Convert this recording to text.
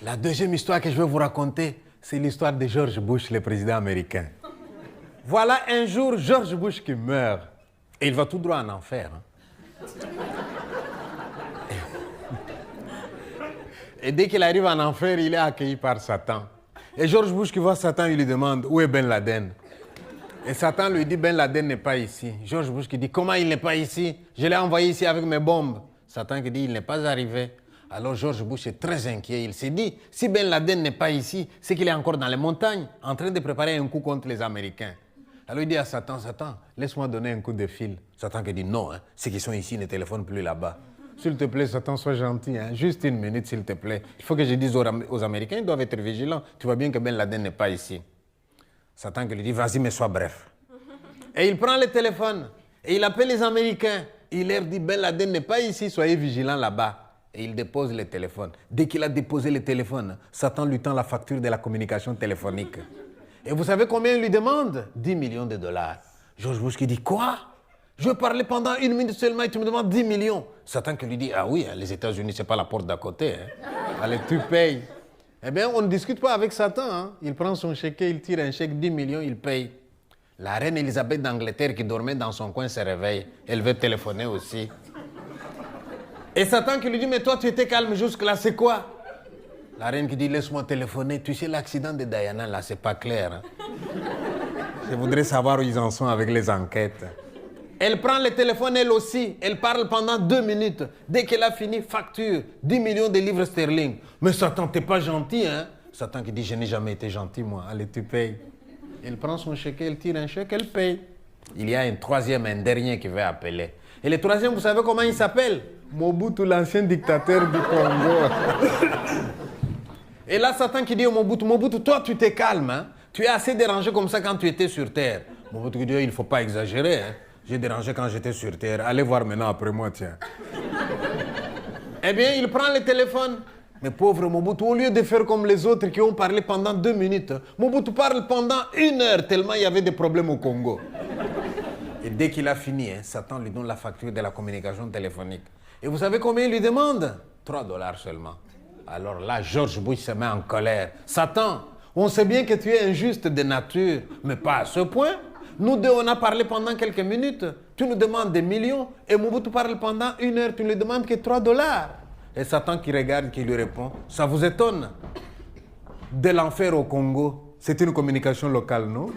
La deuxième histoire que je vais vous raconter, c'est l'histoire de George Bush, le président américain. Voilà un jour George Bush qui meurt. Et il va tout droit en enfer. Et dès qu'il arrive en enfer, il est accueilli par Satan. Et George Bush qui voit Satan, il lui demande où est Ben Laden. Et Satan lui dit Ben Laden n'est pas ici. George Bush qui dit comment il n'est pas ici? Je l'ai envoyé ici avec mes bombes. Satan qui dit il n'est pas arrivé. Alors George Bush est très inquiet. Il s'est dit si Ben Laden n'est pas ici, c'est qu'il est encore dans les montagnes en train de préparer un coup contre les Américains. Alors il dit à Satan, Satan, laisse-moi donner un coup de fil. Satan qui dit non, ceux qui sont ici ne téléphonent plus là-bas. S'il te plaît, Satan, sois gentil. Juste une minute, s'il te plaît. Il faut que je dise aux Américains, ils doivent être vigilants. Tu vois bien que Ben Laden n'est pas ici. Satan qui lui dit, vas-y, mais sois bref. Et il prend le téléphone et il appelle les Américains. Il leur dit, Ben Laden n'est pas ici, soyez vigilants là-bas. Et il dépose le téléphone. Dès qu'il a déposé le téléphone, Satan lui tend la facture de la communication téléphonique. Et vous savez combien il lui demande? 10 millions de dollars. George Bush qui dit, quoi? Je veux parler pendant 1 minute seulement et tu me demandes 10 millions. Satan qui lui dit, ah oui, les États-Unis, c'est pas la porte d'à côté. Allez, tu payes. Eh bien, on ne discute pas avec Satan. Il prend son chèque, il tire un chèque, 10 millions, il paye. La reine Elisabeth d'Angleterre qui dormait dans son coin se réveille. Elle veut téléphoner aussi. Et Satan qui lui dit, mais toi, tu étais calme jusque-là, c'est quoi? La reine qui dit, laisse-moi téléphoner. Tu sais, l'accident de Diana, là, c'est pas clair. Je voudrais savoir où ils en sont avec les enquêtes. Elle prend le téléphone, elle aussi. Elle parle pendant 2 minutes. Dès qu'elle a fini, facture 10 millions de livres sterling. Mais Satan, t'es pas gentil, hein? Satan qui dit, je n'ai jamais été gentil, moi. Allez, tu payes. Elle prend son chèque, elle tire un chèque, elle paye. Il y a un troisième, un dernier qui va appeler. Et le troisième, vous savez comment il s'appelle? Mobutu, l'ancien dictateur du Congo. Et là, Satan qui dit au Mobutu, Mobutu, toi, tu t'es calme, hein? Tu es assez dérangé comme ça quand tu étais sur Terre. Mobutu qui dit, il ne faut pas exagérer, hein? J'ai dérangé quand j'étais sur Terre. Allez voir maintenant après moi, tiens. Eh bien, il prend le téléphone. Mais pauvre Mobutu, au lieu de faire comme les autres qui ont parlé pendant 2 minutes, Mobutu parle pendant 1 heure tellement il y avait des problèmes au Congo. Et dès qu'il a fini, Satan lui donne la facture de la communication téléphonique. Et vous savez combien il lui demande? 3 dollars seulement. Alors là, George Bush se met en colère. Satan, on sait bien que tu es injuste de nature, mais pas à ce point. Nous deux, on a parlé pendant quelques minutes. Tu nous demandes des millions. Et Mobutu parle pendant 1 heure. Tu ne lui demandes que 3 dollars. Et Satan qui regarde, qui lui répond, ça vous étonne? De l'enfer au Congo, c'est une communication locale, non?